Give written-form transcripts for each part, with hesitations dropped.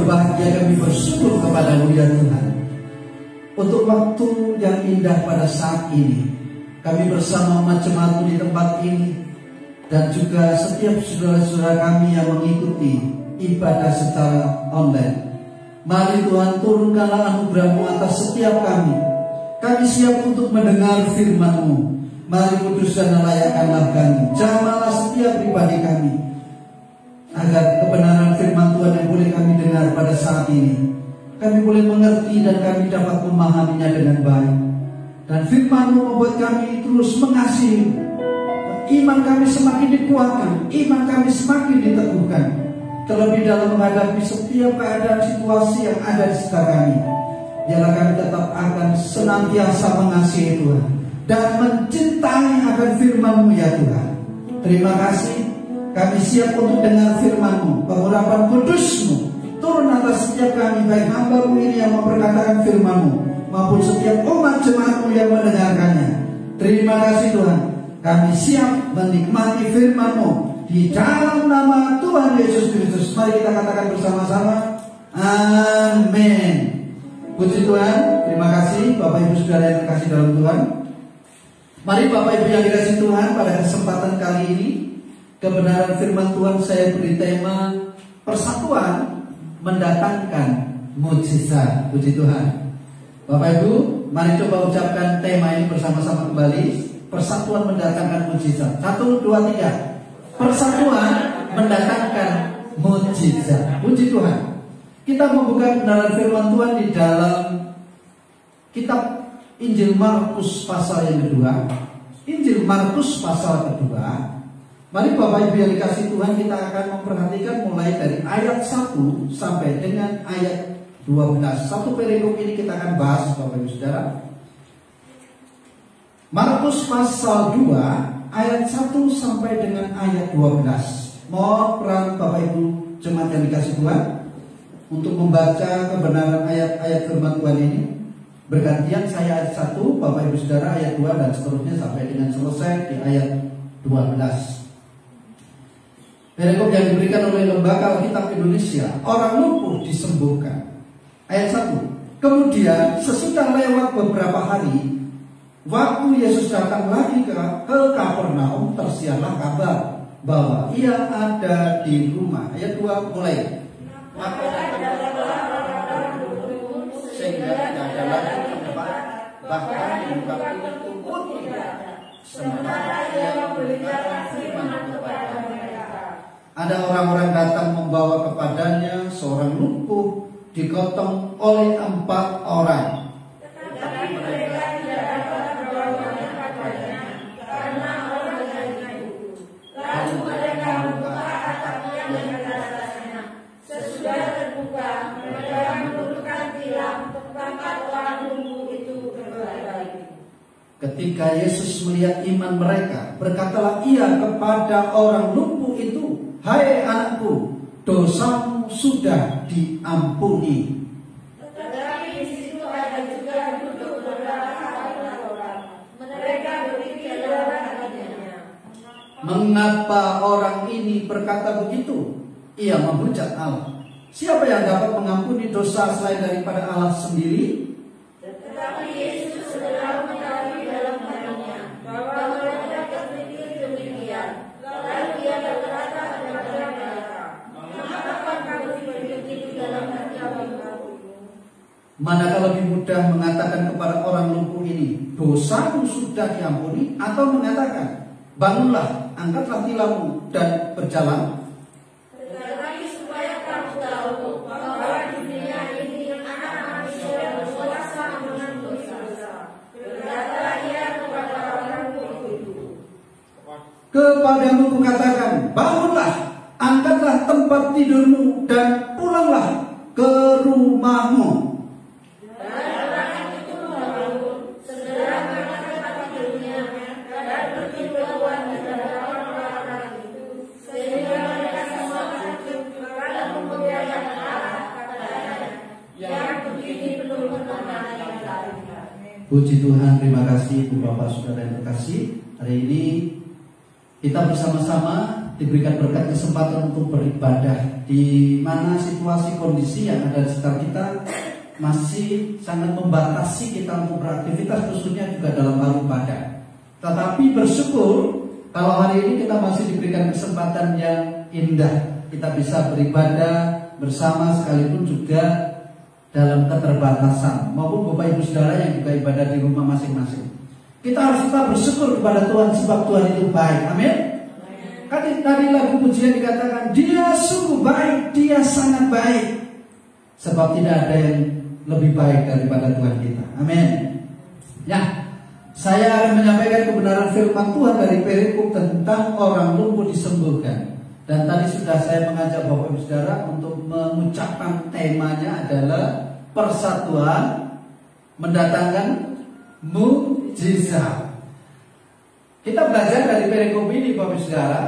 berbahagia kami bersyukur kepada-Mu ya Tuhan, untuk waktu yang indah pada saat ini. Kami bersama macam-macam di tempat ini, dan juga setiap saudara-saudara kami yang mengikuti ibadah secara online. Mari Tuhan, turunkanlah anugerah-Mu atas setiap kami. Kami siap untuk mendengar firman-Mu. Mari kudus dan layakkanlah kami. Jamahlah setiap pribadi kami, agar kebenaran firman Tuhan yang boleh kami dengar pada saat ini, kami boleh mengerti dan kami dapat memahaminya dengan baik. Dan firman-Mu membuat kami terus mengasihi. Iman kami semakin dikuatkan, iman kami semakin diteguhkan, terlebih dalam menghadapi setiap keadaan situasi yang ada di sekitar kami. Biarlah kami tetap akan senantiasa mengasihi Tuhan dan mencintai akan firman-Mu ya Tuhan. Terima kasih. Kami siap untuk dengar firman-Mu. Pengurapan kudus-Mu turun atas setiap kami, baik hamba-Mu ini yang memperkatakan firman-Mu maupun setiap umat jemaat-Mu yang mendengarkannya. Terima kasih Tuhan. Kami siap menikmati firman-Mu di dalam nama Tuhan Yesus Kristus. Mari kita katakan bersama-sama, amin. Puji Tuhan. Terima kasih Bapak Ibu Saudara yang dikasihi dalam Tuhan. Mari Bapak Ibu yang dikasihi Tuhan, pada kesempatan kali ini kebenaran firman Tuhan saya beri tema persatuan mendatangkan mukjizat. Puji Tuhan. Bapak Ibu, mari coba ucapkan tema ini bersama-sama kembali. Persatuan mendatangkan mukjizat. 1, 2, 3. Persatuan mendatangkan mukjizat. Puji Tuhan. Kita membuka kebenaran firman Tuhan di dalam kitab Injil Markus pasal yang kedua. Injil Markus pasal kedua. Mari Bapak Ibu yang dikasihi Tuhan, kita akan memperhatikan mulai dari ayat 1 sampai dengan ayat 12. Satu perikop ini kita akan bahas Bapak Ibu Saudara. Markus pasal 2 ayat 1 sampai dengan ayat 12. Mohon peran Bapak Ibu jemaat yang dikasihi Tuhan untuk membaca kebenaran ayat-ayat firman Tuhan ini. Bergantian saya ayat 1, Bapak Ibu Saudara ayat 2, dan seterusnya sampai dengan selesai di ayat 12. Perikop yang diberikan oleh Lembaga Alkitab Indonesia, orang lumpuh disembuhkan. Ayat 1. Kemudian sesudah lewat beberapa hari, waktu Yesus datang lagi ke Kapernaum, tersiarlah kabar bahwa ia ada di rumah. Ayat 2 mulai. Maka sehingga tidak ada lagi tempat, bahkan di muka pintu pun tidak. Sementara ia memberitakan firman kepada mereka. Ada orang-orang datang membawa kepadanya seorang lumpuh digotong oleh 4 orang. Tetapi mereka tidak dapat membawanya kepadanya karena orangnya itu. Lalu mereka membuka atapnya dan atasnya. Sesudah terbuka, mereka menurunkan tilam tempat orang lumpuh itu berbaring. Ketika Yesus melihat iman mereka, berkatalah ia kepada orang lumpuh itu, "Hai anakku, dosamu sudah diampuni." Tetapi di situ ada juga duduk beberapa orang. Mereka berpikir dalam hatinya, mengapa orang ini berkata begitu? Ia menghujat Allah. Siapa yang dapat mengampuni dosa selain daripada Allah sendiri? Tetapi Yesus segera mengetahui dalam hatinya bahwa mereka berpikir demikian. Lalu ia berkata kepada mereka, "Mengapa kamu berpikir dalam hati kamu? Manakah lebih mudah mengatakan kepada orang lumpuh ini, dosamu sudah diampuni, atau mengatakan, bangunlah, angkatlah tilammu dan berjalan? Tetapi supaya kamu tahu bahwa di dunia ini anak manusia berkuasa mengampuni dosa. Berkatalah ia kepada orang lumpuh itu, kepadamu kukatakan, bangunlah, angkatlah tempat tidurmu dan pulanglah ke rumahmu. Dan orang itu membangun, segera mengangkat tempat tidurnya dan pergi keluar dari orang-orang itu, sehingga mereka semua takjub karena memuliakan Allah katanya, yang begini belum pernah yang lain. Puji Tuhan, terima kasih Ibu Bapak Saudara yang terkasih. Hari ini kita bersama-sama diberikan berkat kesempatan untuk beribadah di mana situasi kondisi yang ada di sekitar kita masih sangat membatasi kita untuk beraktivitas, khususnya juga dalam hal ibadah. Tetapi bersyukur kalau hari ini kita masih diberikan kesempatan yang indah, kita bisa beribadah bersama sekalipun juga dalam keterbatasan, maupun Bapak Ibu Saudara yang juga ibadah di rumah masing-masing. Kita harus tetap bersyukur kepada Tuhan sebab Tuhan itu baik. Amin. Tadi lagu pujian dikatakan Dia sungguh baik, Dia sangat baik, sebab tidak ada yang lebih baik daripada Tuhan kita. Amin. Ya, saya akan menyampaikan kebenaran firman Tuhan dari perikop tentang orang lumpuh disembuhkan. Dan tadi sudah saya mengajak Bapak Ibu Saudara untuk mengucapkan temanya adalah persatuan mendatangkan mukjizat. Kita belajar dari perikop ini Bapak Ibu Saudara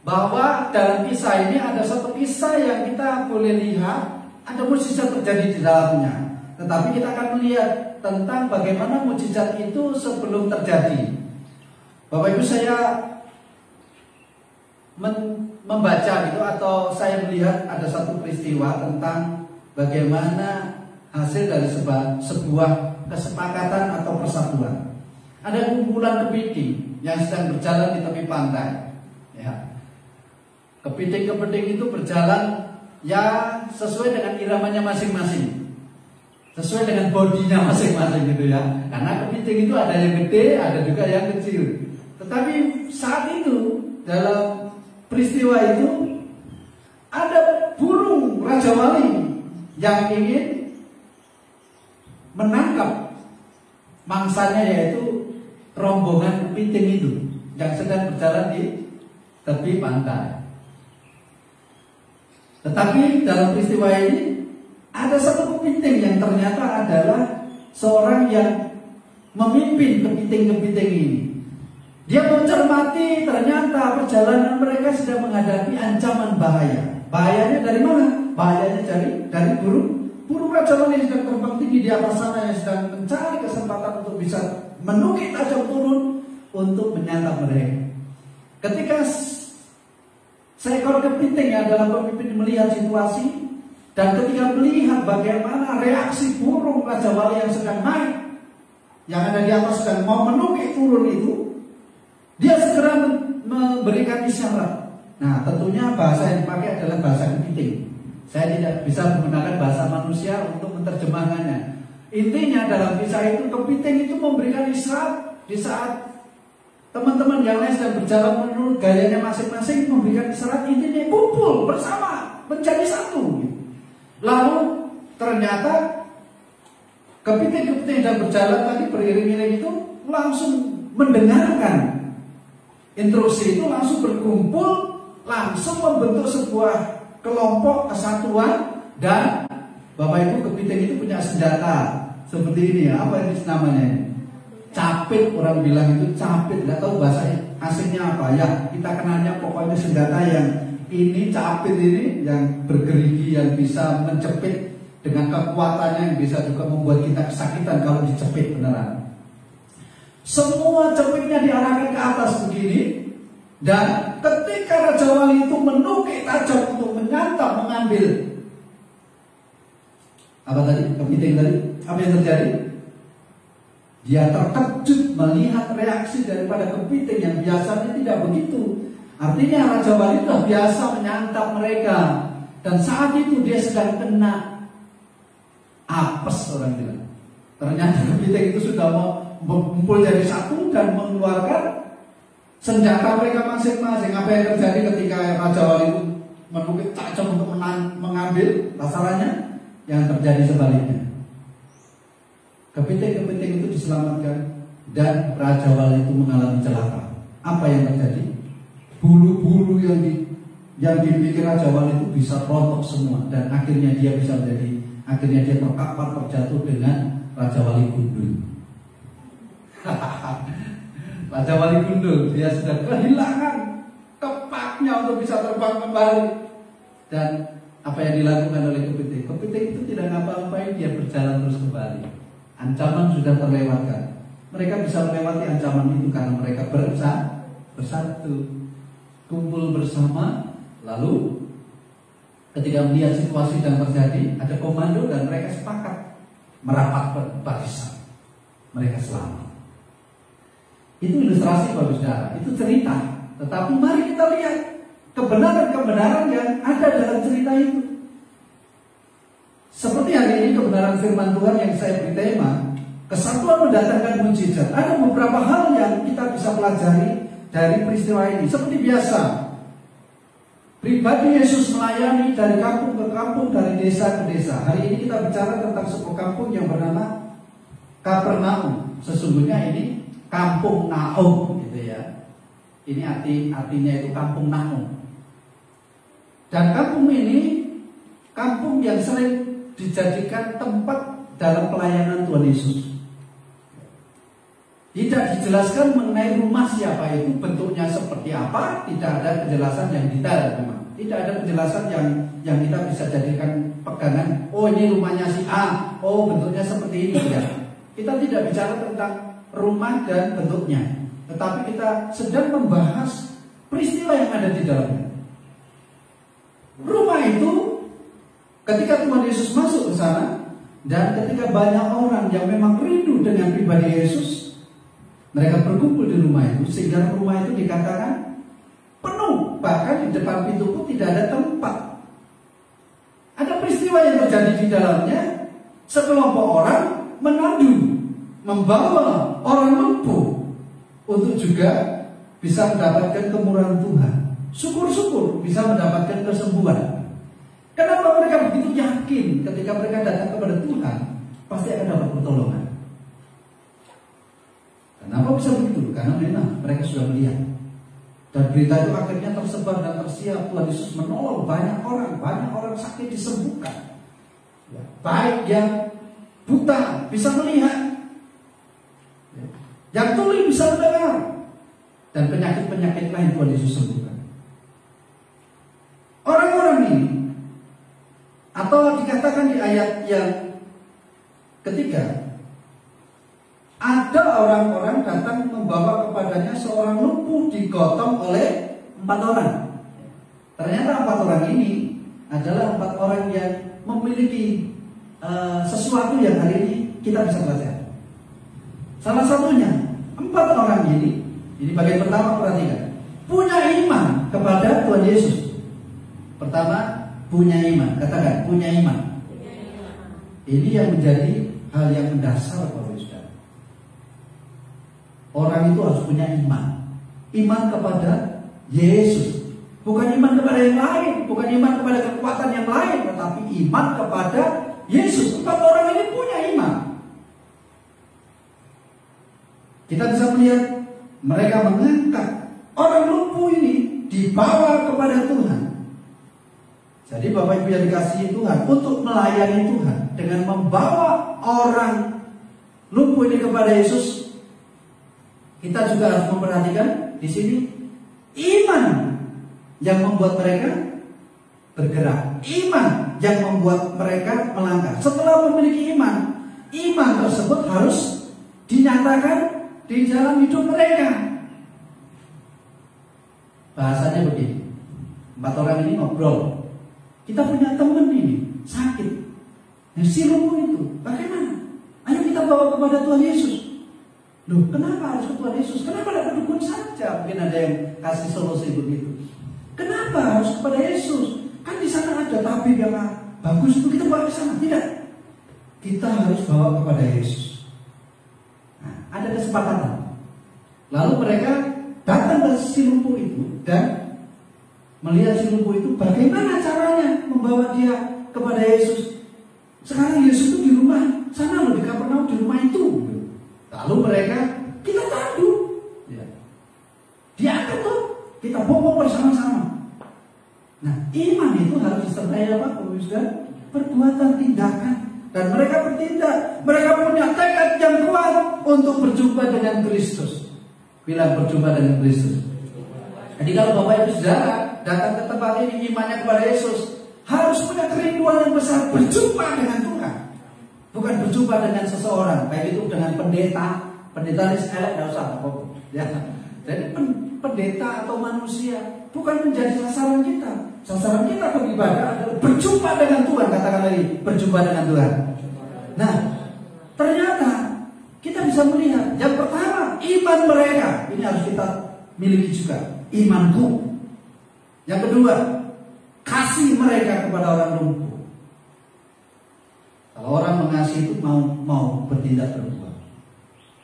bahwa dalam kisah ini ada satu kisah yang kita boleh lihat ada mukjizat terjadi di dalamnya. Tetapi kita akan melihat tentang bagaimana mukjizat itu sebelum terjadi. Bapak Ibu, saya membaca gitu atau saya melihat ada satu peristiwa tentang bagaimana hasil dari sebuah kesepakatan atau persatuan. Ada kumpulan kepiting yang sedang berjalan di tepi pantai. Ya. Kepiting-kepiting itu berjalan ya sesuai dengan iramanya masing-masing, sesuai dengan bodinya masing-masing gitu ya. Karena kepiting itu ada yang gede, ada juga yang kecil. Tetapi saat itu dalam peristiwa itu ada burung Raja Wali yang ingin menangkap mangsanya, yaitu rombongan kepiting itu yang sedang berjalan di tepi pantai. Tetapi dalam peristiwa ini ada satu kepiting yang ternyata adalah seorang yang memimpin kepiting-kepiting ini. Dia mencermati ternyata perjalanan mereka sedang menghadapi ancaman bahaya. Bahayanya dari mana? Bahayanya dari burung Raja Wali yang sedang terbang tinggi di atas sana, yang sedang mencari kesempatan untuk bisa menukik tajam turun untuk menyantap mereka. Ketika seekor kepiting yang dalam pemimpin melihat situasi, dan ketika melihat bagaimana reaksi burung Raja Wali yang sedang naik, yang ada di atas sedang mau menukik turun itu, dia segera memberikan isyarat. Nah, tentunya bahasa yang dipakai adalah bahasa kepiting. Saya tidak bisa menggunakan bahasa manusia untuk menerjemahkannya. Intinya dalam kisah itu, kepiting itu memberikan isyarat di saat teman-teman yang lain sedang berjalan menurut gayanya masing-masing, memberikan isyarat, intinya kumpul bersama, menjadi satu. Lalu ternyata kepiting-kepiting yang berjalan tadi beriring-iring itu langsung mendengarkan instruksi itu, langsung berkumpul, langsung membentuk sebuah kelompok kesatuan. Dan Bapak Ibu, kepiting itu punya senjata seperti ini ya. Apa ini namanya? Capit, orang bilang itu capit. Nggak tahu bahasa asingnya apa ya. Kita kenalnya pokoknya senjata yang ini, capit ini, yang bergerigi, yang bisa mencepit dengan kekuatannya, yang bisa juga membuat kita kesakitan kalau dicepit beneran. Semua cepitnya diarahkan ke atas begini. Dan ketika Raja Wali itu menukik tajam untuk menyantap, mengambil apa tadi? Kepiting tadi. Apa yang terjadi? Dia terkejut melihat reaksi daripada kepiting yang biasanya tidak begitu. Artinya Raja Wali itu biasa menyantap mereka. Dan saat itu dia sedang kena apes, orang bilang. Ternyata kepiting itu sudah mau berkumpul jadi satu dan mengeluarkan senjata mereka masing-masing. Apa yang terjadi ketika Raja Wali itu menukik tajam untuk mengambil? Masalahnya yang terjadi sebaliknya. Kepiting-kepiting itu diselamatkan dan Raja Wali itu mengalami celaka. Apa yang terjadi? Bulu-bulu yang dimiliki Raja Wali itu bisa rontok semua, dan akhirnya dia terkapar, terjatuh dengan Raja Wali gundul. Raja Wali gundul, dia sudah kehilangan kepaknya untuk bisa terbang kembali. Dan apa yang dilakukan oleh kepiting? Kepiting itu tidak ngapa-ngapain, dia berjalan terus kembali. Ancaman sudah terlewatkan. Mereka bisa melewati ancaman itu karena mereka bersatu, kumpul bersama. Lalu ketika melihat situasi yang terjadi, ada komando dan mereka sepakat merapat barisan. Mereka selamat. Itu ilustrasi Bapak Saudara, itu cerita. Tetapi mari kita lihat kebenaran-kebenaran yang ada dalam cerita itu. Seperti hari ini kebenaran firman Tuhan yang saya beri tema, kesatuan mendatangkan mujizat. Ada beberapa hal yang kita bisa pelajari dari peristiwa ini. Seperti biasa, pribadi Yesus melayani dari kampung ke kampung, dari desa ke desa. Hari ini kita bicara tentang sebuah kampung yang bernama Kapernaum. Sesungguhnya ini Kampung Naum, gitu ya. Ini artinya itu Kampung Naum. Dan kampung ini kampung yang sering dijadikan tempat dalam pelayanan Tuhan Yesus. Tidak dijelaskan mengenai rumah siapa itu, bentuknya seperti apa, tidak ada kejelasan yang detail memang. Tidak ada penjelasan yang kita bisa jadikan pegangan. Oh, ini rumahnya si A. Oh, bentuknya seperti ini ya. Kita tidak bicara tentang rumah dan bentuknya, tetapi kita sedang membahas peristiwa yang ada di dalamnya. Rumah itu ketika Tuhan Yesus masuk ke sana, dan ketika banyak orang yang memang rindu dengan pribadi Yesus, mereka berkumpul di rumah itu, sehingga rumah itu dikatakan penuh. Bahkan di depan pintu pun tidak ada tempat. Ada peristiwa yang terjadi di dalamnya. Sekelompok orang menandu, membawa orang lumpuh untuk juga bisa mendapatkan kemurahan Tuhan. Syukur-syukur bisa mendapatkan kesembuhan. Kenapa mereka begitu yakin ketika mereka datang kepada Tuhan pasti akan dapat pertolongan? Kenapa bisa begitu? Karena memang mereka sudah melihat. Dan berita itu akhirnya tersebar dan tersiar. Tuhan Yesus menolong banyak orang sakit disembuhkan. Baik yang buta bisa melihat, yang tuli bisa mendengar, dan penyakit-penyakit lain Tuhan Yesus sembuhkan. Orang-orang ini, atau dikatakan di ayat yang ketiga, ada orang-orang datang membawa kepadanya seorang lumpuh digotong oleh 4 orang. Ternyata 4 orang ini adalah 4 orang yang memiliki sesuatu yang hari ini kita bisa pelajari. Salah satunya 4 orang ini bagian pertama, perhatikan, punya iman kepada Tuhan Yesus. Pertama, punya iman. Katakan, punya iman. Ini yang menjadi hal yang mendasar Bapak Saudara. Orang itu harus punya iman. Iman kepada Yesus. Bukan iman kepada yang lain, bukan iman kepada kekuatan yang lain, tetapi iman kepada Yesus. 4 orang ini punya iman. Kita bisa melihat mereka mengangkat orang lumpuh ini, dibawa kepada Tuhan. Jadi Bapak Ibu yang dikasihi Tuhan, untuk melayani Tuhan dengan membawa orang lumpuh ini kepada Yesus, kita juga harus memperhatikan di sini iman yang membuat mereka bergerak, iman yang membuat mereka melangkah. Setelah memiliki iman, iman tersebut harus dinyatakan di dalam hidup mereka. Bahasanya begini, 4 orang ini ngobrol. Kita punya teman ini sakit, yang si lumpuh itu, bagaimana? Ayo kita bawa kepada Tuhan Yesus. Loh, kenapa harus ke Tuhan Yesus? Kenapa tidak ke dukun saja? Mungkin ada yang kasih solusi begitu. Kenapa harus kepada Yesus? Kan di sana ada tabib yang bagus, itu kita bawa ke sana. Tidak, kita harus bawa kepada Yesus. Nah, ada kesepakatan. Lalu mereka datang ke si lumpuh itu dan melihat si lumpuh itu, bagaimana caranya membawa dia kepada Yesus. Sekarang Yesus itu di rumah sana loh, di Kapernaum, di rumah itu. Lalu mereka, kita tandu, diangkat tuh, kita bawa bersama-sama. Nah, iman itu harus disertai apa? Perbuatan, tindakan. Dan mereka bertindak. Mereka punya tekad yang kuat untuk berjumpa dengan Kristus. Bilang berjumpa dengan Kristus. Jadi kalau Bapak Ibu Saudara datang ke tempat ini, imannya kepada Yesus, harus punya kerinduan yang besar berjumpa dengan Tuhan. Bukan berjumpa dengan seseorang, baik itu dengan pendeta ini elek, tidak usah. Ya. Jadi pendeta atau manusia, bukan menjadi sasaran kita. Sasaran kita beribadah adalah berjumpa dengan Tuhan, katakan lagi, berjumpa dengan Tuhan. Nah, ternyata kita bisa melihat yang pertama, iman mereka ini harus kita miliki juga, imanku. Yang kedua, kasih mereka kepada orang lumpuh. Kalau orang mengasihi itu mau bertindak berbuat.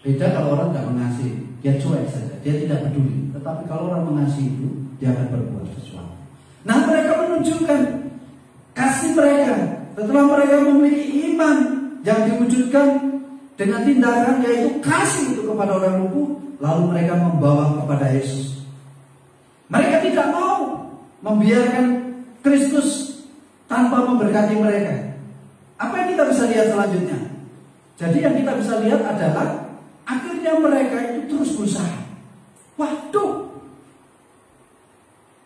Beda kalau orang tidak mengasihi, dia cuek saja, dia tidak peduli. Tetapi kalau orang mengasihi itu, dia akan berbuat sesuatu. Nah, mereka menunjukkan kasih mereka. Setelah mereka memiliki iman yang diwujudkan dengan tindakan, yaitu kasih itu kepada orang lumpuh, lalu mereka membawa kepada Yesus. Mereka tidak mau membiarkan Kristus tanpa memberkati mereka. Apa yang kita bisa lihat selanjutnya? Jadi yang kita bisa lihat adalah akhirnya mereka itu terus berusaha. Waduh,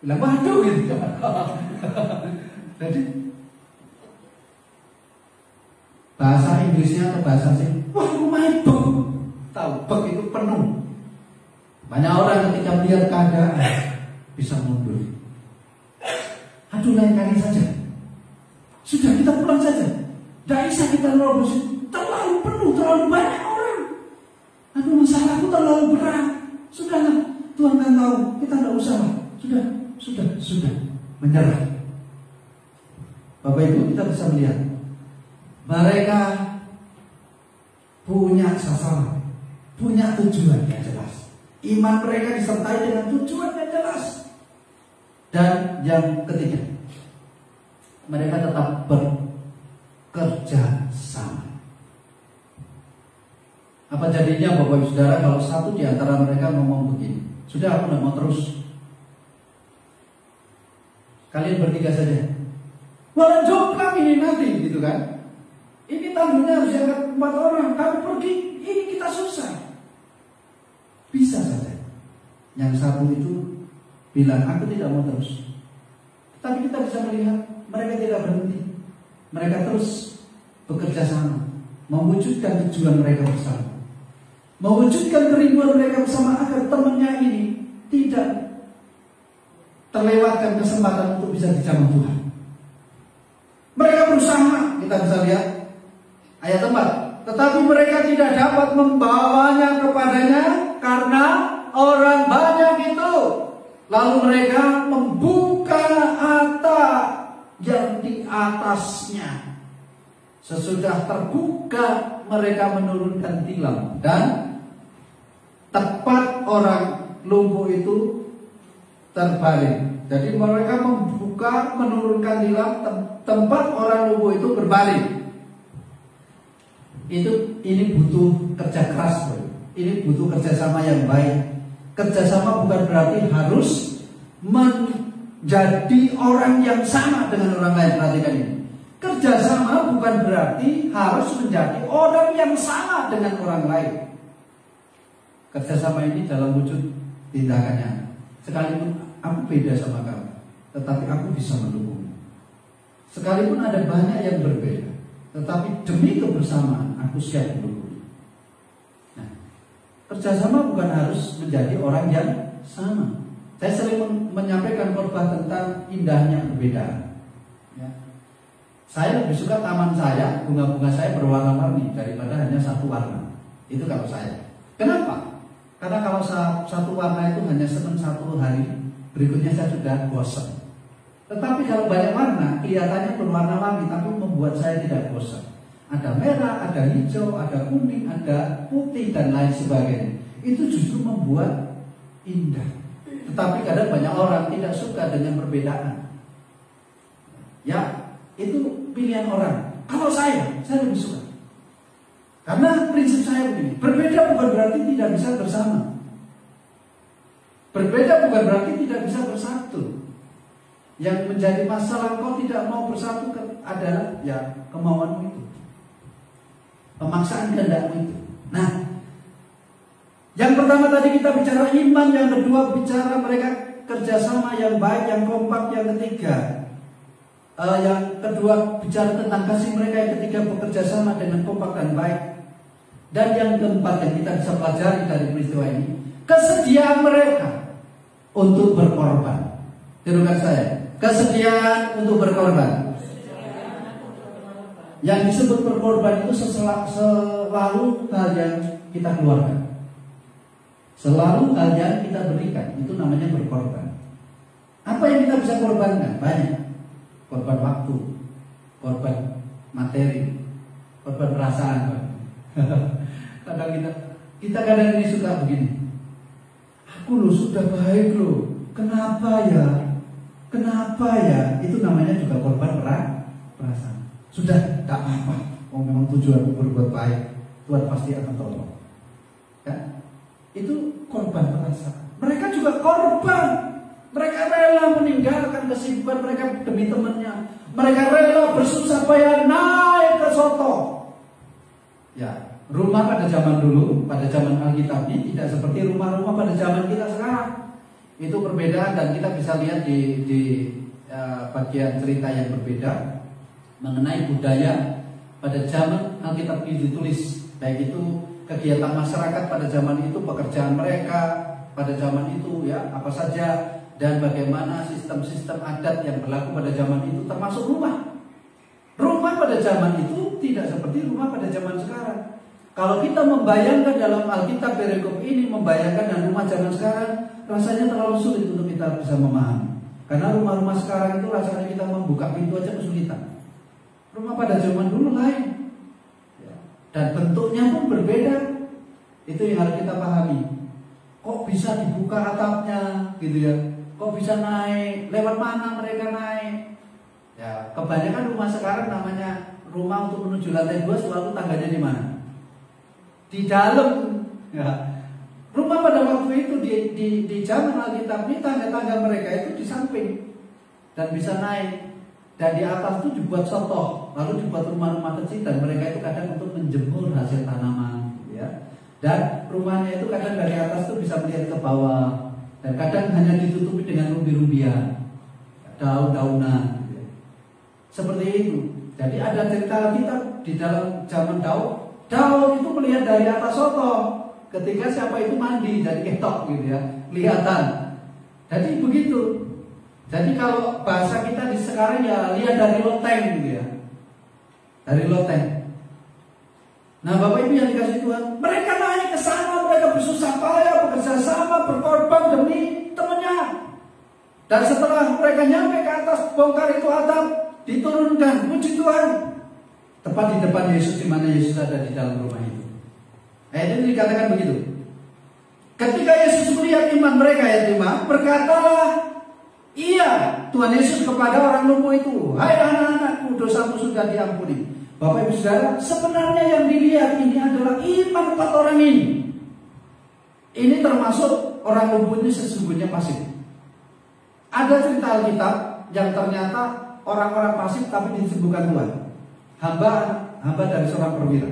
bilang waduh gitu. Jadi bahasa Inggrisnya atau bahasa sih, wah rumahnya bek. Tahu bek itu penuh. Banyak orang ketika melihat keadaan bisa mundur. Aduh, lain kali saja. Sudah, kita pulang saja. Tidak bisa kita nerobos. Terlalu penuh, terlalu banyak orang. Aduh, masalahku terlalu berat. Sudahlah, Tuhan kan tahu. Kita tidak usah. Sudah. Menyerah. Bapak Ibu, kita bisa melihat mereka punya sasaran, punya tujuan yang jelas. Iman mereka disertai dengan tujuan yang jelas. Dan yang ketiga, mereka tetap bekerja sama. Apa jadinya Bapak Ibu Saudara kalau satu di antara mereka ngomong begini, sudah aku tidak mau terus, kalian bertiga saja. Walau jomplang ini nanti, gitu kan? Ini tanggungnya harus diangkat 4 orang, kamu pergi, ini kita susah. Bisa saja. Yang satu itu bilang, aku tidak mau terus. Tapi kita bisa melihat mereka tidak berhenti. Mereka terus bekerja sama, mewujudkan tujuan mereka bersama, mewujudkan kerinduan mereka bersama agar temannya ini tidak terlewatkan kesempatan untuk bisa dijamah Tuhan. Mereka berusaha, kita bisa lihat ayat 4. Tetapi mereka tidak dapat membawanya kepadanya karena orang banyak itu. Lalu mereka membuka atap yang di atasnya. Sesudah terbuka, mereka menurunkan tilam, dan tepat orang lumpuh itu terbaring. Jadi mereka membuka, menurunkan tilam, tempat orang lumpuh itu berbaring. Ini butuh kerja keras, bro. Ini butuh kerjasama yang baik. Kerjasama bukan berarti harus menjadi orang yang sama dengan orang lain. Perhatikan ini. Kerjasama bukan berarti harus menjadi orang yang sama dengan orang lain. Kerjasama ini dalam wujud tindakannya. Sekalipun aku beda sama kamu, tetapi aku bisa mendukung. Sekalipun ada banyak yang berbeda, tetapi demi kebersamaan aku siap mendukung. Kerjasama bukan harus menjadi orang yang sama. Saya sering menyampaikan khotbah tentang indahnya perbedaan. Ya. Saya lebih suka taman saya, bunga-bunga saya berwarna-warni daripada hanya satu warna. Itu kalau saya. Kenapa? Karena kalau satu warna itu hanya senang satu hari, berikutnya saya sudah bosan. Tetapi kalau banyak warna, kelihatannya berwarna-warni, tapi membuat saya tidak bosan. Ada merah, ada hijau, ada kuning, ada putih, dan lain sebagainya. Itu justru membuat indah. Tetapi kadang banyak orang tidak suka dengan perbedaan. Ya, itu pilihan orang. Kalau saya lebih suka. Karena prinsip saya begini, berbeda bukan berarti tidak bisa bersama. Berbeda bukan berarti tidak bisa bersatu. Yang menjadi masalah kau tidak mau bersatu adalah ya kemauanmu itu, pemaksaan kehendakmu itu. Nah, yang pertama tadi kita bicara iman, yang kedua bicara mereka kerjasama yang baik, yang kompak, yang ketiga yang kedua bicara tentang kasih mereka, yang ketiga bekerja sama dengan kompak dan baik, dan yang keempat yang kita bisa pelajari dari peristiwa ini, kesediaan mereka untuk berkorban. Tirukan saya, kesediaan untuk berkorban. Yang disebut berkorban itu selalu hal yang kita keluarkan, selalu hal yang kita berikan, itu namanya berkorban. Apa yang kita bisa korbankan? Banyak. Korban waktu, korban materi, korban perasaan. Kadang kita kadang ini suka begini. Aku loh sudah baik loh. Kenapa ya? Kenapa ya? Itu namanya juga korban perasaan. Sudah, tak apa. Oh, memang tujuanku berbuat baik, Tuhan pasti akan tolong. Ya? Itu korban perasaan. Mereka juga korban. Mereka rela meninggalkan kesibukan mereka demi temannya. Mereka rela bersusah payah naik ke soto. Ya, rumah pada zaman dulu, pada zaman Alkitab ini tidak seperti rumah-rumah pada zaman kita sekarang. Itu perbedaan dan kita bisa lihat di bagian cerita yang berbeda mengenai budaya pada zaman Alkitab ini ditulis. Baik itu kegiatan masyarakat pada zaman itu, pekerjaan mereka pada zaman itu, ya apa saja, dan bagaimana sistem-sistem adat yang berlaku pada zaman itu, termasuk rumah. Rumah pada zaman itu tidak seperti rumah pada zaman sekarang. Kalau kita membayangkan dalam Alkitab perikop ini, membayangkan dan rumah zaman sekarang, rasanya terlalu sulit untuk kita bisa memahami. Karena rumah-rumah sekarang itu rasanya kita membuka pintu aja kesulitan. Rumah pada zaman dulu lain, dan bentuknya pun berbeda. Itu yang harus kita pahami. Kok bisa dibuka atapnya, gitu ya? Kok bisa naik? Lewat mana mereka naik? Ya, kebanyakan rumah sekarang namanya rumah untuk menuju lantai 2 selalu tangganya di mana? Di dalam. Ya. Rumah pada waktu itu di zaman Alkitab ini tangga-tangga mereka itu di samping dan bisa naik. Dan di atas itu dibuat sotoh, lalu dibuat rumah-rumah kecil dan mereka itu kadang untuk menjemur hasil tanaman, ya. Dan rumahnya itu kadang dari atas itu bisa melihat ke bawah dan kadang hanya ditutupi dengan rumbi-rumbian, daun-daunan, gitu. Seperti itu. Jadi ada cerita kita di dalam zaman Daud. Daud itu melihat dari atas sotoh ketika siapa itu mandi dari ketok, gitu ya, kelihatan. Jadi begitu. Jadi kalau bahasa kita di sekarang ya lihat dari loteng, gitu ya, dari loteng. Nah, Bapak Ibu yang dikasih Tuhan, mereka naik ke sana, mereka bersusah payah, bekerja sama, berkorban demi temannya. Dan setelah mereka nyampe ke atas, bongkar itu atap, diturunkan, puji Tuhan, tepat di depan Yesus, di mana Yesus ada di dalam rumah itu. Ayat ini dikatakan begitu. Ketika Yesus melihat iman mereka, ayat 5, berkatalah iya Tuhan Yesus kepada orang lumpuh itu, hai anak-anakku, dosamu sudah diampuni. Bapak Ibu Saudara, sebenarnya yang dilihat ini adalah iman 4 orang ini. Ini termasuk orang lumpuh ini sesungguhnya pasif. Ada cerita Alkitab yang ternyata orang-orang pasif tapi disembuhkan Tuhan. Hamba dari seorang perwira.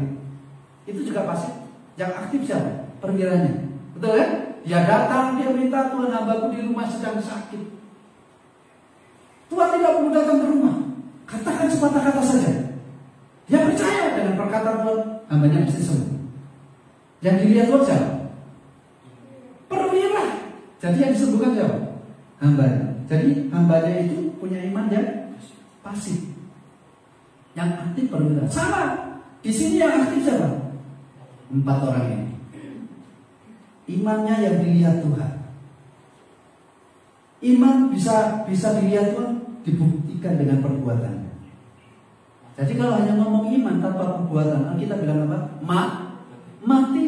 Itu juga pasif. Yang aktif siapa? Perwiranya. Betul kan? Dia datang, dia minta, Tuhan, hambaku di rumah sedang sakit. Tuhan tidak perlu datang ke rumah. Katakan sepatah kata saja. Dia percaya dengan perkataan Tuhan, hambanya mesti sembuh. Yang dilihat Tuhan siapa? Perwira. Jadi yang disembuhkan siapa? Hambanya. Jadi hambanya itu punya iman yang pasif. Yang aktif perwira. Sama. Di sini yang aktif siapa? 4 orang ini. Imannya yang dilihat Tuhan. Iman bisa dilihat Tuhan, dibuktikan dengan perbuatan. Jadi kalau hanya ngomong iman tanpa perbuatan, kita bilang apa? Mati.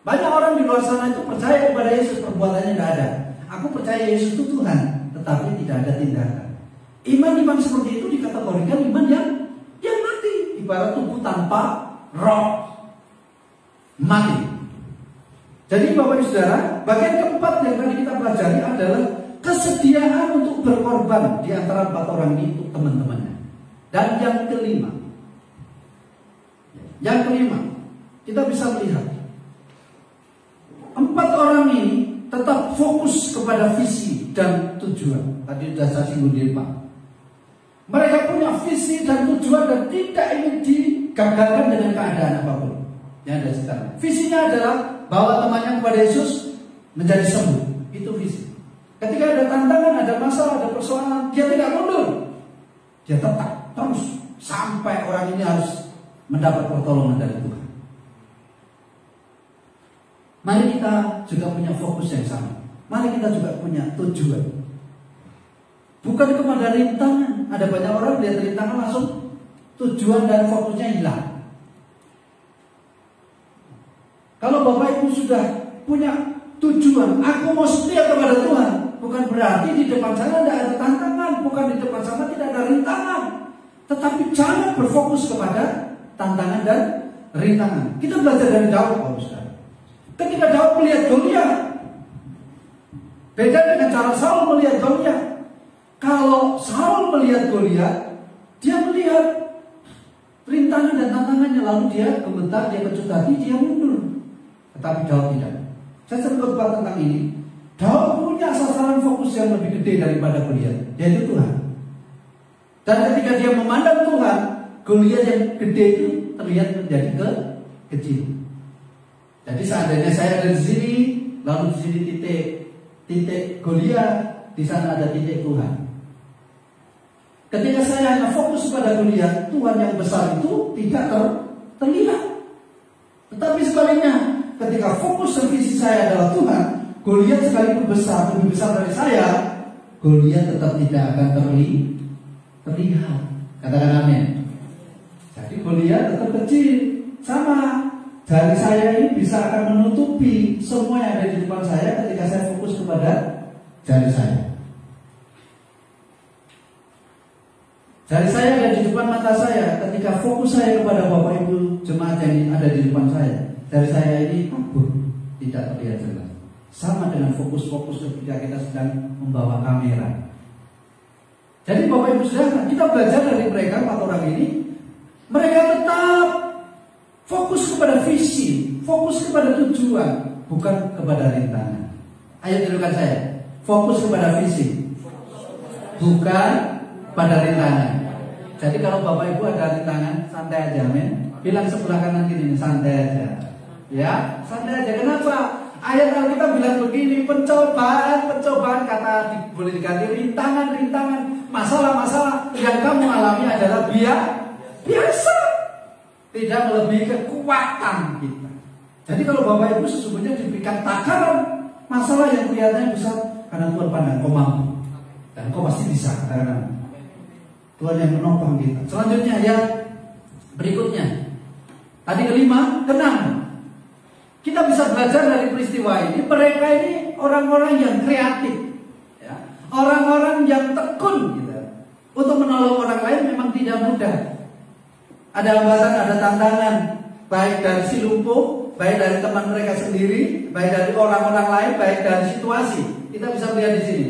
Banyak orang di luar sana itu percaya kepada Yesus, perbuatannya tidak ada. Aku percaya Yesus itu Tuhan, tetapi tidak ada tindakan. Iman seperti itu dikategorikan iman yang mati. Ibarat tubuh tanpa roh, mati. Jadi Bapak Ibu Saudara, bagian keempat yang tadi kita pelajari adalah kesediaan untuk berkorban di antara 4 orang ini untuk teman-temannya. Dan yang kelima, kita bisa melihat 4 orang ini tetap fokus kepada visi dan tujuan. Tadi sudah saya singgung di Pak. Mereka punya visi dan tujuan dan tidak ingin digagalkan dengan keadaan apapun yang ada sekarang. Visinya adalah bawa temannya kepada Yesus menjadi sembuh. Itu visi. Ketika ada tantangan, ada masalah, ada persoalan, dia tidak mundur. Dia tetap terus sampai orang ini harus mendapat pertolongan dari Tuhan. Mari kita juga punya fokus yang sama. Mari kita juga punya tujuan. Bukan kepada rintangan. Ada banyak orang lihat rintangan langsung tujuan dan fokusnya hilang. Kalau Bapak Ibu sudah punya tujuan, aku mau setia kepada Tuhan, bukan berarti di depan sana tidak ada tantangan, bukan di depan sana tidak ada rintangan. Tetapi jangan berfokus kepada tantangan dan rintangan. Kita belajar dari Daud, Bapak Saudara. Ketika Daud melihat Goliat, beda dengan cara Saul melihat Goliat. Kalau Saul melihat Goliat, dia melihat rintangan dan tantangannya, lalu dia gemetar, dia kecut hati, dia mundur. Tetapi Daud tidak. Saya sering berbicara tentang ini. Daud punya sasaran fokus yang lebih gede daripada Goliat, yaitu Tuhan. Dan ketika dia memandang Tuhan, Goliat yang gede itu terlihat menjadi kecil. Jadi seandainya saya ada di sini, lalu di sini titik Goliat, di sana ada titik Tuhan. Ketika saya hanya fokus pada Goliat, Tuhan yang besar itu tidak terlihat. Tetapi sebaliknya, ketika fokus dan visi saya adalah Tuhan, Goliat sekalipun besar, lebih besar dari saya, Goliat tetap tidak akan terlihat. Katakan amin. Jadi Goliat tetap kecil. Sama, jari saya ini bisa akan menutupi semua yang ada di depan saya ketika saya fokus kepada jari saya. Jari saya ada di depan mata saya. Ketika fokus saya kepada Bapak Ibu jemaat yang ada di depan saya, jari saya ini kabur, tidak terlihat jelas. Sama dengan fokus-fokus ketika kita sedang membawa kamera. Jadi Bapak Ibu Saudara, kita belajar dari mereka 4 orang ini. Mereka tetap fokus kepada visi, fokus kepada tujuan, bukan kepada rintangan. Ayo tirukan saya. Fokus kepada visi, bukan pada rintangan. Jadi kalau Bapak Ibu ada rintangan, santai aja, amin. Bilang sebelah kanan kiri, santai aja. Ya, santai aja. Kenapa? Ayat Alkitab bilang begini, pencobaan kata boleh diganti rintangan, masalah yang kamu alami adalah biasa. Tidak melebihi kekuatan kita. Jadi kalau Bapak Ibu sesungguhnya diberikan takaran masalah yang kelihatannya besar, karena Tuhan pandang kau mampu dan kau pasti bisa, karena Tuhan yang menopang kita. Selanjutnya ayat berikutnya. Tadi kelima, kenang. Kita bisa belajar dari peristiwa ini. Mereka ini orang-orang yang kreatif, ya. Orang-orang yang tekun gitu. Untuk menolong orang lain memang tidak mudah. Ada hambatan, ada tantangan, baik dari si lumpuh, baik dari teman mereka sendiri, baik dari orang-orang lain, baik dari situasi. Kita bisa lihat di sini.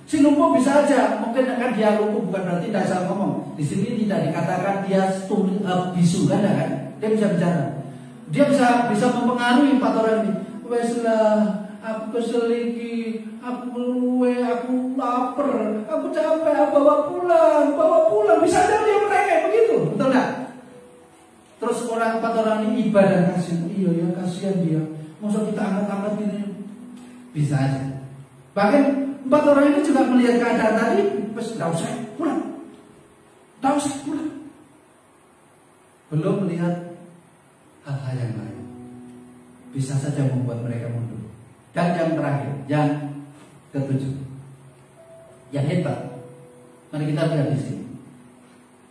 Si lumpuh bisa aja, mungkin kan dia lumpuh bukan berarti tidak bisa ngomong. Di sini tidak dikatakan dia bisu, kan? Dia bisa bicara. Dia bisa mempengaruhi 4 orang ini. Weslah, aku kesel lagi, aku lapar, aku capek, bawa pulang. Bisa jadi mereka begitu, betul nggak? Terus 4 orang ini iba dan kasihan. Iya ya, kasihan dia. Masa kita angkat-angkat gini? Bisa aja. Bahkan 4 orang ini juga melihat keadaan tadi, tidak usah pulang. Belum melihat hal-hal yang lain, bisa saja membuat mereka mundur. Dan yang terakhir, yang ke-7, yang hebat. Mari kita lihat di sini.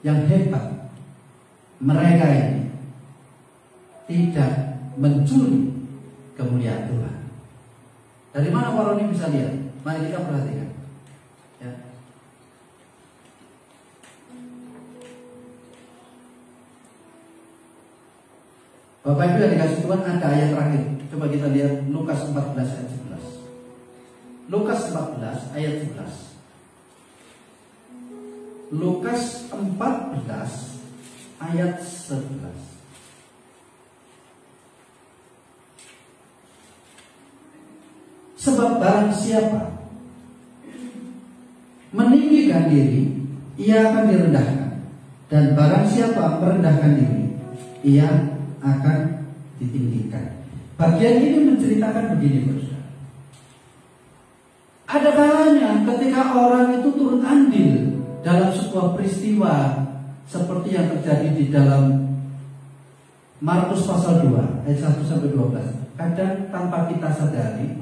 Yang hebat, mereka ini tidak mencuri kemuliaan Tuhan. Dari mana orang ini bisa lihat? Mari kita perhatikan. Ya. Bapak Ibu yang dikasih Tuhan, ada ayat terakhir. Coba kita lihat Lukas 14 ayat 11. Lukas 14 ayat 11. Lukas 14 ayat 11. Sebab barang siapa meninggikan diri, ia akan direndahkan. Dan barang siapa merendahkan diri, ia akan ditinggikan. Bagian ini menceritakan begini, Saudara. Ada kalanya ketika orang itu turut andil dalam sebuah peristiwa seperti yang terjadi di dalam Markus pasal 2 ayat 1 sampai 12. Kadang tanpa kita sadari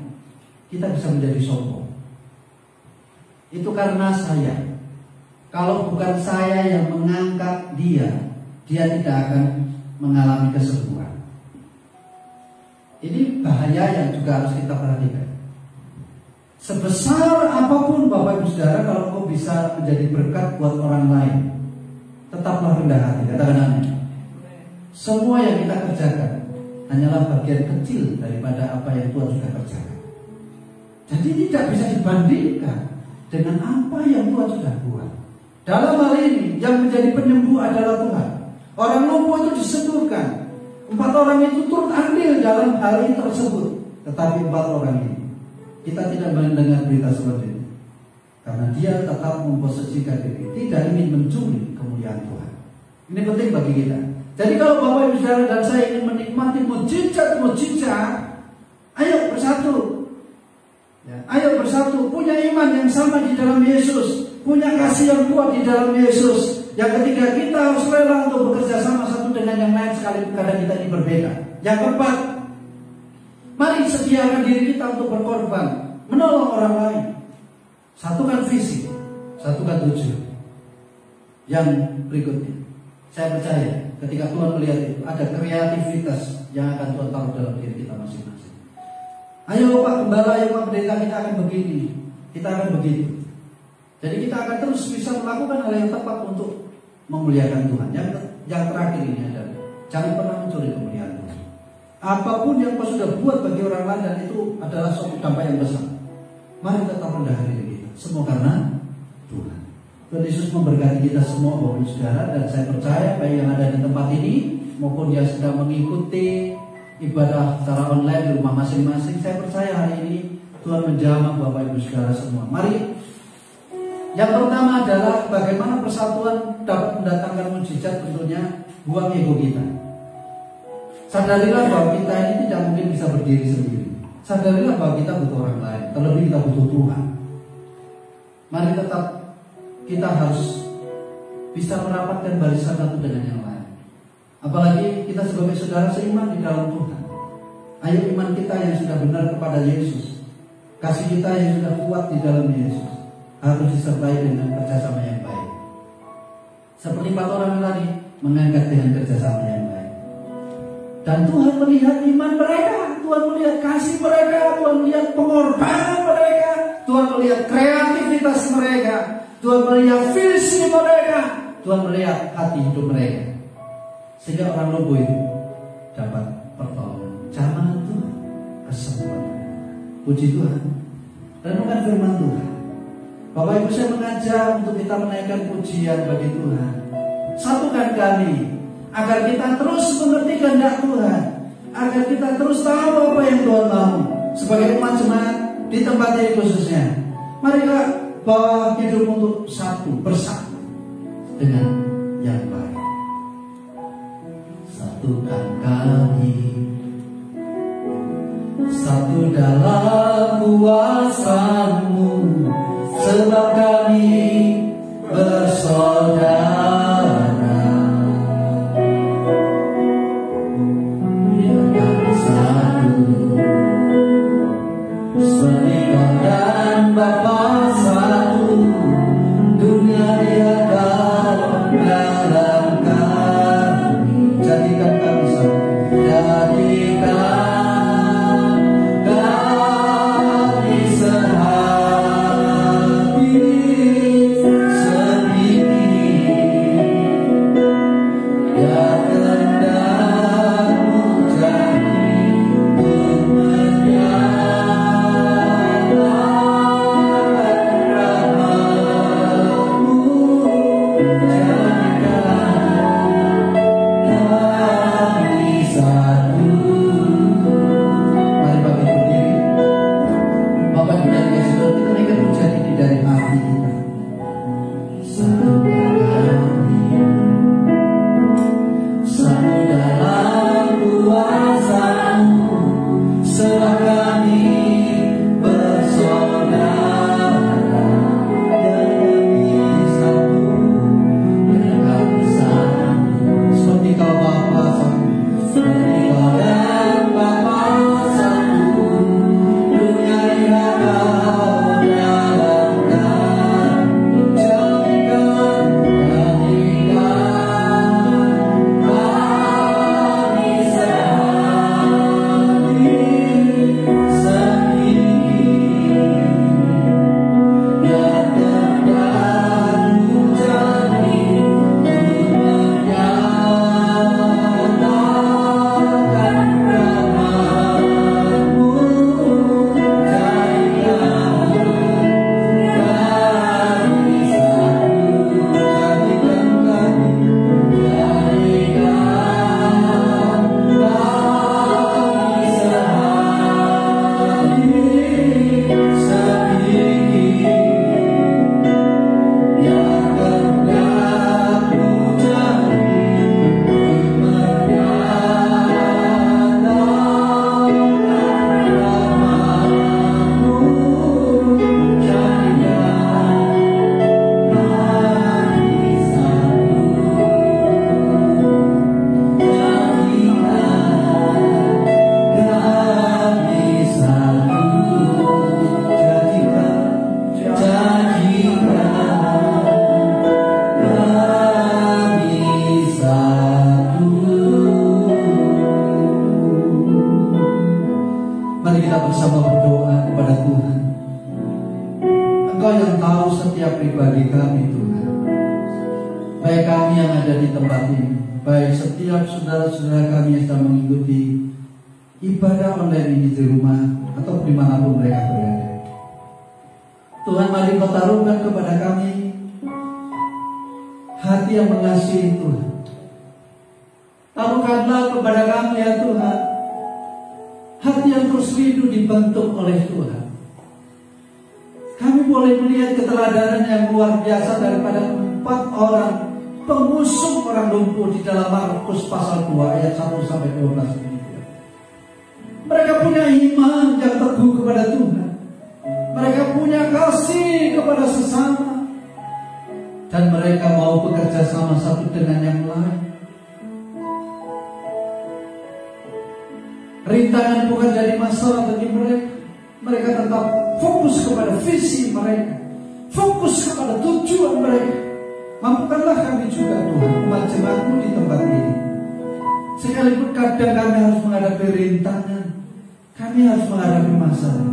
kita bisa menjadi sombong. Itu karena saya. Kalau bukan saya yang mengangkat dia tidak akan mengalami kesembuhan. Ini bahaya yang juga harus kita perhatikan. Sebesar apapun Bapak Ibu Saudara, kalau kau bisa menjadi berkat buat orang lain, tetaplah rendah hati. Katakan amin. Semua yang kita kerjakan hanyalah bagian kecil daripada apa yang Tuhan sudah kerjakan. Jadi tidak bisa dibandingkan dengan apa yang Tuhan sudah buat. Dalam hal ini yang menjadi penyembuh adalah Tuhan. Orang lumpuh itu disembuhkan. 4 orang itu turut andil dalam hal ini tersebut. Tetapi 4 orang ini, kita tidak mendengar berita seperti itu. Karena dia tetap memposisikan diri, tidak ingin mencuri kemuliaan Tuhan. Ini penting bagi kita. Jadi kalau Bapak Ibu Saudara dan saya ingin menikmati mujizat, ayo bersatu. Ya, ayo bersatu, punya iman yang sama di dalam Yesus, punya kasih yang kuat di dalam Yesus. Yang ketiga, kita harus rela untuk bekerja sama satu dengan yang lain sekalipun kadang kita ini berbeda. Yang keempat, mari sediakan diri kita untuk berkorban, menolong orang lain. Satukan visi, satukan tujuan. Yang berikutnya, saya percaya ketika Tuhan melihat itu, ada kreativitas yang akan Tuhan taruh dalam diri kita masing-masing. Ayo Pak Gembala, ayo Pak Pendeta, kita akan begini, kita akan begitu. Jadi kita akan terus bisa melakukan hal yang tepat untuk memuliakan Tuhan. Yang terakhir ini adalah jangan pernah mencuri kemuliaan Tuhan. Apapun yang kau sudah buat bagi orang lain, dan itu adalah suatu dampak yang besar. Mari tetap rendah hati kita. Semua karena Tuhan. Tuhan Yesus memberkati kita semua Bapak Ibu Saudara, dan saya percaya baik yang ada di tempat ini maupun yang sedang mengikuti ibadah secara online di rumah masing-masing, saya percaya hari ini Tuhan menjamah Bapak Ibu Saudara semua. Mari. Yang pertama adalah bagaimana persatuan dapat mendatangkan mujizat. Tentunya buang ego kita. Sadarilah bahwa kita ini tidak mungkin bisa berdiri sendiri. Sadarilah bahwa kita butuh orang lain, terlebih kita butuh Tuhan. Mari tetap kita harus bisa merapatkan barisan satu dengan yang lain. Apalagi kita sebagai saudara seiman di dalam Tuhan. Ayo iman kita yang sudah benar kepada Yesus, kasih kita yang sudah kuat di dalam Yesus, harus disertai dengan kerjasama yang baik. Seperti 4 orang tadi, mengangkat dengan kerjasama yang baik. Dan Tuhan melihat iman mereka, Tuhan melihat kasih mereka, Tuhan melihat pengorbanan mereka, Tuhan melihat kreativitas mereka, Tuhan melihat visi mereka, Tuhan melihat hati hidup mereka. Sehingga orang lumpuh itu dapat pertolongan. Jamaah Tuhan, kesembuhan. Puji Tuhan. Renungkan firman Tuhan. Bapak Ibu, saya mengajak untuk kita menaikkan pujian bagi Tuhan. Satukan kami agar kita terus mengerti kehendak Tuhan, agar kita terus tahu apa yang Tuhan mau sebagai umat jemaat di tempat ini khususnya. Mari kita bawa hidup untuk bersatu dengan yang baik. Satukan kami, satu dalam kuasa-Mu, sebab kami bersaudara. Biar kami satu, senikah dan Bapa satu, dunia diakan dalam kami. Jadikan kami satu, jadikan kami ini, baik setiap saudara-saudara kami yang sedang mengikuti ibadah online ini di rumah atau dimanapun mereka berada. Tuhan, mari Kau taruhkan kepada kami hati yang mengasihi Tuhan. Taruhkanlah kepada kami ya Tuhan hati yang terus rindu dibentuk oleh Tuhan. Kami boleh melihat keteladanan yang luar biasa daripada 4 orang pengusung orang lumpuh di dalam Markus pasal 2 ayat 1 sampai 12 ini. Mereka punya iman yang teguh kepada Tuhan. Mereka punya kasih kepada sesama. Dan mereka mau bekerja sama satu dengan yang lain. Rintangan bukan jadi masalah bagi mereka. Mereka tetap fokus kepada visi mereka, fokus kepada tujuan mereka. Mampukanlah kami juga Tuhan, umat jemaat-Mu di tempat ini. Sekalipun kadang kami harus menghadapi rintangan, kami harus menghadapi masalah,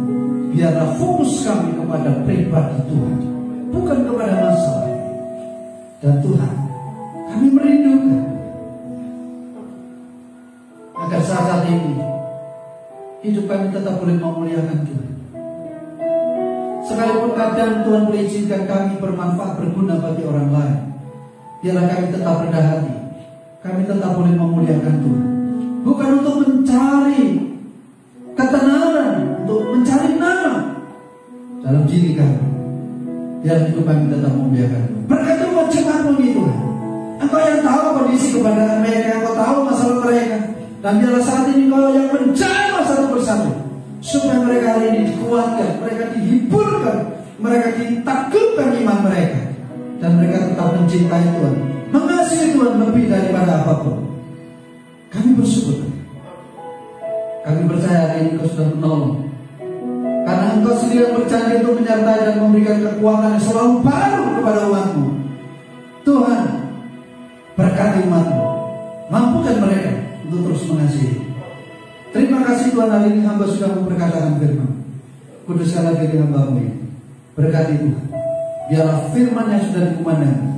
biarlah fokus kami kepada pribadi Tuhan, bukan kepada masalah. Dan Tuhan, kami merindukan agar saat ini hidup kami tetap boleh memuliakan Tuhan. Sekalipun kadang Tuhan boleh izinkan kami bermanfaat, berguna bagi orang lain, biarlah kami tetap rendah hati. Kami tetap boleh memuliakan Tuhan, bukan untuk mencari ketenaran, untuk mencari nama dalam diri kami. Biar hidup kami tetap memuliakan Tuhan. Berkati macam-macam ini Tuhan. Engkau yang tahu kondisi kebenaran mereka, Engkau tahu masalah mereka. Dan biarlah saat ini Engkau yang menjamah satu persatu, supaya mereka hari ini dikuatkan, mereka dihiburkan, mereka diteguhkan iman mereka, dan mereka tetap mencintai Tuhan, mengasihi Tuhan lebih daripada apapun. Kami bersyukur. Kami percaya hari ini Engkau sudah menolong, karena Engkau sendiri yang berjanji untuk menyertai dan memberikan kekuatan yang selalu baru kepada umat-Mu. Tuhan, berkati umat-Mu, mampukan mereka untuk terus mengasihi. Terima kasih Tuhan, hari ini hamba sudah memperkatakan firman. Kuduskanlah diri hamba-Mu ini. Berkati Tuhan, biarlah firman yang sudah dikumandangkan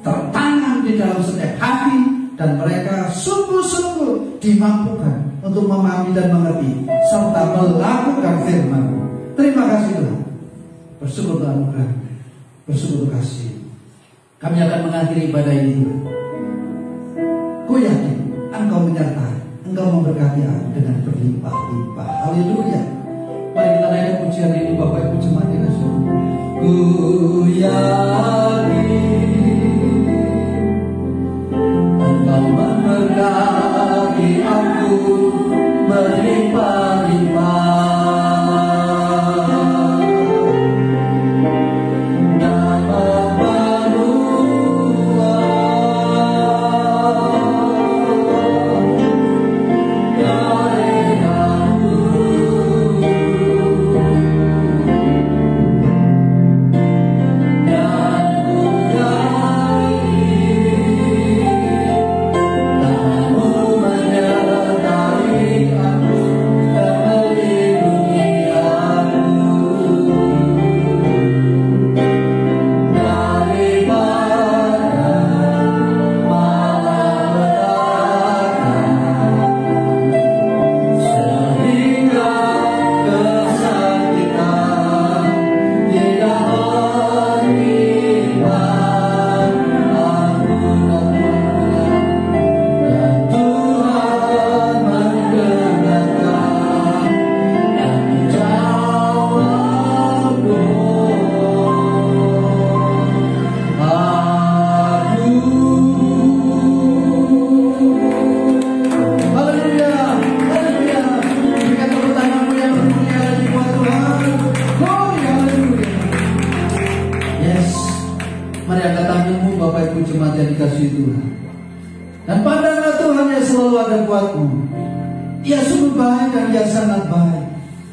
tertanam di dalam setiap hati, dan mereka sungguh-sungguh dimampukan untuk memahami dan mengerti serta melakukan firman-Mu. Terima kasih Tuhan. Bersyukur Tuhan, bersyukur kasih. Kami akan mengakhiri ibadah ini Tuhan. Ku yakin Engkau menyertai, Engkau memberkati aku dengan berlimpah-limpah. Haleluya. Mari kita naikkan pujian ini Bapak Ibu jemaat yang kasih. Ku yakin Engkau memberkati aku berlimpah-limpah.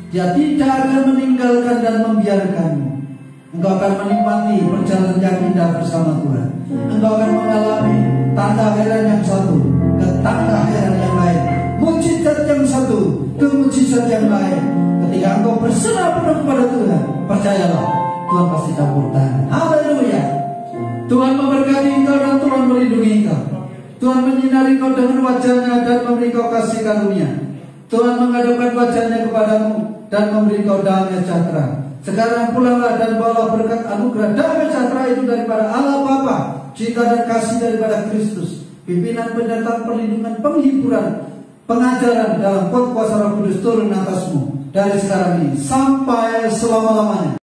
Dia tidak akan meninggalkan dan membiarkanmu. Engkau akan menikmati perjalanan yang indah bersama Tuhan. Engkau akan mengalami tanda heran yang satu ke tanda heran yang lain, mujizat yang satu ke mujizat yang lain. Ketika engkau berserah penuh kepada Tuhan, percayalah Tuhan pasti campur tangan. Haleluya. Tuhan memberkati engkau dan Tuhan melindungi engkau. Tuhan menyinari kau dengan wajahnya dan memberi kau kasih karunia. Tuhan menghadapkan wajahnya kepadamu dan memberi kau damai sejahtera. Sekarang pulanglah dan bawalah berkat anugerah damai sejahtera itu daripada Allah Bapa, cinta dan kasih daripada Kristus, pimpinan, penyertaan, perlindungan, penghiburan, pengajaran dalam kuasa Roh Kudus turun atasmu dari sekarang ini sampai selama-lamanya.